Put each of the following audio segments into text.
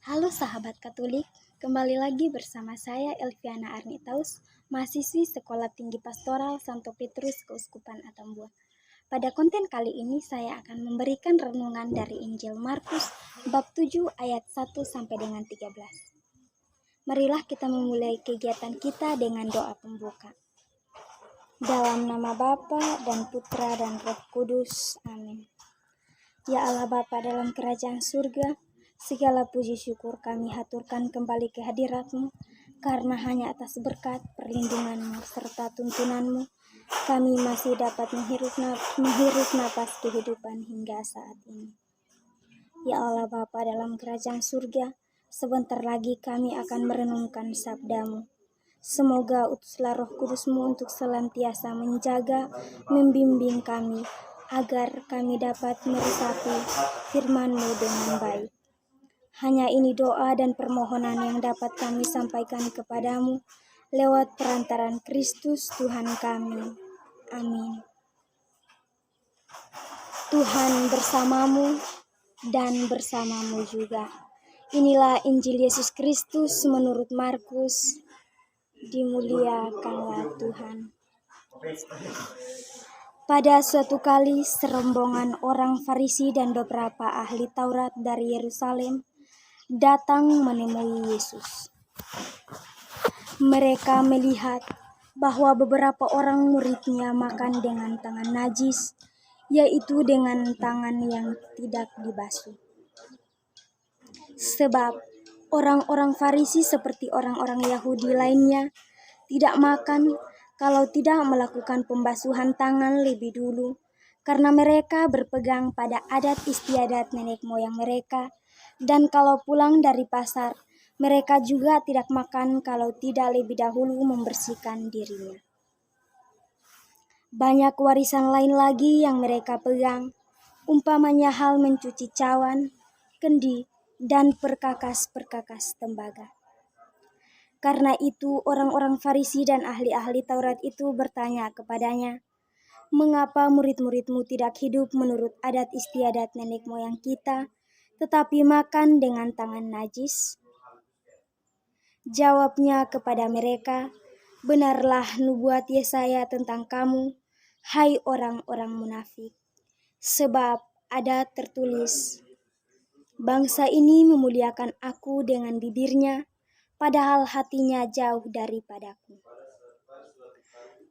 Halo sahabat Katolik, kembali lagi bersama saya Elviana Arnitaus, mahasiswi Sekolah Tinggi Pastoral Santo Petrus Keuskupan Atambua. Pada konten kali ini saya akan memberikan renungan dari Injil Markus bab 7 ayat 1 sampai dengan 13. Marilah kita memulai kegiatan kita dengan doa pembuka. Dalam nama Bapa dan Putra dan Roh Kudus. Amin. Ya Allah Bapa dalam kerajaan surga, segala puji syukur kami haturkan kembali ke hadirat-Mu, karena hanya atas berkat perlindungan-Mu serta tuntunan-Mu, kami masih dapat menghirup napas kehidupan hingga saat ini. Ya Allah Bapa dalam kerajaan surga, sebentar lagi kami akan merenungkan sabda-Mu. Semoga utuslah Roh Kudus-Mu untuk senantiasa menjaga, membimbing kami, agar kami dapat meresapi firman-Mu dengan baik. Hanya ini doa dan permohonan yang dapat kami sampaikan kepadamu lewat perantaran Kristus Tuhan kami. Amin. Tuhan bersamamu dan bersamamu juga. Inilah Injil Yesus Kristus menurut Markus. Dimuliakanlah Tuhan. Pada suatu kali, serombongan orang Farisi dan beberapa ahli Taurat dari Yerusalem datang menemui Yesus. Mereka melihat bahwa beberapa orang murid-Nya makan dengan tangan najis, yaitu dengan tangan yang tidak dibasuh. Sebab orang-orang Farisi seperti orang-orang Yahudi lainnya tidak makan kalau tidak melakukan pembasuhan tangan lebih dulu, karena mereka berpegang pada adat istiadat nenek moyang mereka, dan kalau pulang dari pasar, mereka juga tidak makan kalau tidak lebih dahulu membersihkan dirinya. Banyak warisan lain lagi yang mereka pegang, umpamanya hal mencuci cawan, kendi, dan perkakas-perkakas tembaga. Karena itu orang-orang Farisi dan ahli-ahli Taurat itu bertanya kepadanya, "Mengapa murid-murid-Mu tidak hidup menurut adat istiadat nenek moyang kita, tetapi makan dengan tangan najis?" Jawabnya kepada mereka, "Benarlah nubuat Yesaya tentang kamu, hai orang-orang munafik. Sebab ada tertulis, bangsa ini memuliakan aku dengan bibirnya, padahal hatinya jauh daripadaku.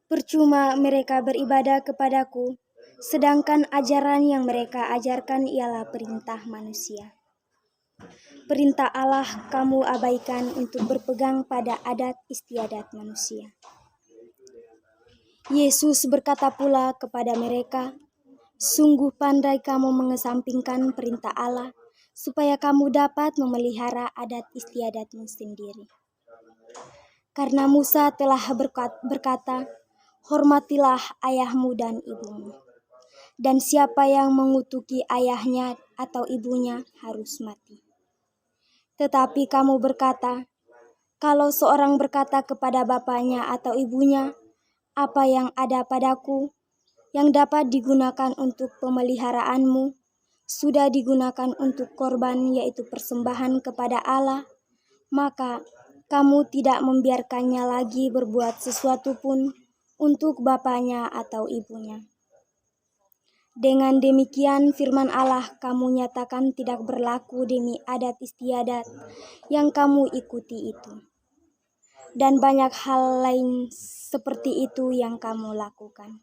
Percuma mereka beribadah kepadaku, sedangkan ajaran yang mereka ajarkan ialah perintah manusia. Perintah Allah kamu abaikan untuk berpegang pada adat istiadat manusia." Yesus berkata pula kepada mereka, "Sungguh pandai kamu mengesampingkan perintah Allah, supaya kamu dapat memelihara adat istiadatmu sendiri. Karena Musa telah berkata, hormatilah ayahmu dan ibumu. Dan siapa yang mengutuki ayahnya atau ibunya harus mati. Tetapi kamu berkata, kalau seorang berkata kepada bapaknya atau ibunya, apa yang ada padaku, yang dapat digunakan untuk pemeliharaanmu, sudah digunakan untuk korban yaitu persembahan kepada Allah, maka kamu tidak membiarkannya lagi berbuat sesuatu pun untuk bapaknya atau ibunya. Dengan demikian firman Allah kamu nyatakan tidak berlaku demi adat istiadat yang kamu ikuti itu. Dan banyak hal lain seperti itu yang kamu lakukan."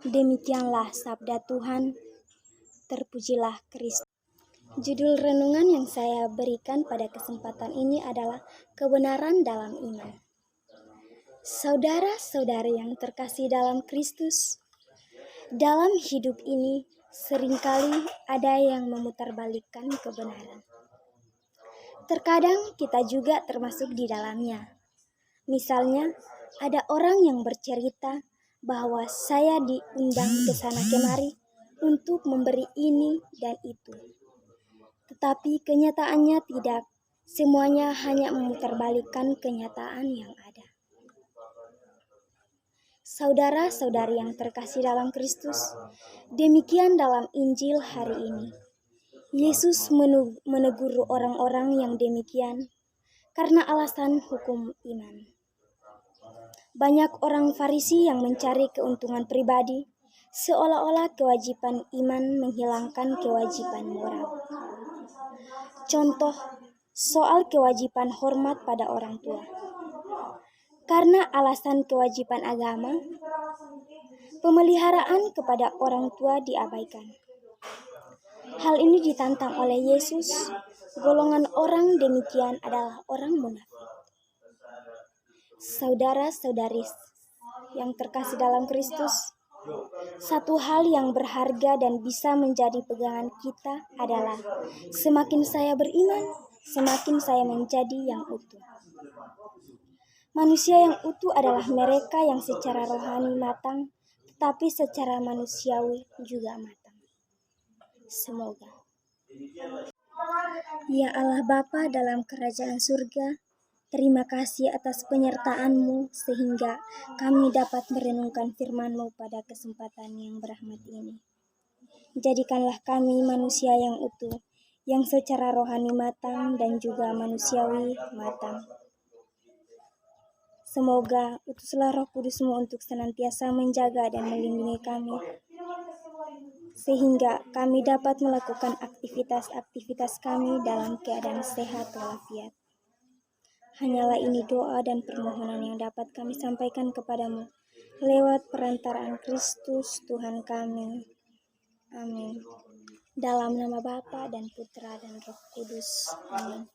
Demikianlah sabda Tuhan. Terpujilah Kristus. Judul renungan yang saya berikan pada kesempatan ini adalah kebenaran dalam iman. Saudara-saudari yang terkasih dalam Kristus, dalam hidup ini seringkali ada yang memutarbalikkan kebenaran. Terkadang kita juga termasuk di dalamnya. Misalnya, ada orang yang bercerita bahwa saya diundang ke sana kemari untuk memberi ini dan itu. Tetapi kenyataannya tidak, semuanya hanya memutarbalikkan kenyataan yang ada. Saudara-saudari yang terkasih dalam Kristus, demikian dalam Injil hari ini. Yesus menegur orang-orang yang demikian karena alasan hukum iman. Banyak orang Farisi yang mencari keuntungan pribadi, seolah-olah kewajiban iman menghilangkan kewajiban moral. Contoh, soal kewajiban hormat pada orang tua. Karena alasan kewajiban agama, pemeliharaan kepada orang tua diabaikan. Hal ini ditantang oleh Yesus. Golongan orang demikian adalah orang munafik. Saudara-saudari yang terkasih dalam Kristus, satu hal yang berharga dan bisa menjadi pegangan kita adalah semakin saya beriman, semakin saya menjadi yang utuh. Manusia yang utuh adalah mereka yang secara rohani matang, tetapi secara manusiawi juga matang. Semoga. Ya Allah Bapa dalam kerajaan surga, terima kasih atas penyertaan-Mu sehingga kami dapat merenungkan firman-Mu pada kesempatan yang berahmat ini. Jadikanlah kami manusia yang utuh, yang secara rohani matang dan juga manusiawi matang. Semoga utuslah Roh Kudus-Mu untuk senantiasa menjaga dan melindungi kami, sehingga kami dapat melakukan aktivitas-aktivitas kami dalam keadaan sehat walafiat. Hanyalah ini doa dan permohonan yang dapat kami sampaikan kepadamu lewat perantaraan Kristus Tuhan kami. Amin. Dalam nama Bapa dan Putra dan Roh Kudus. Amin.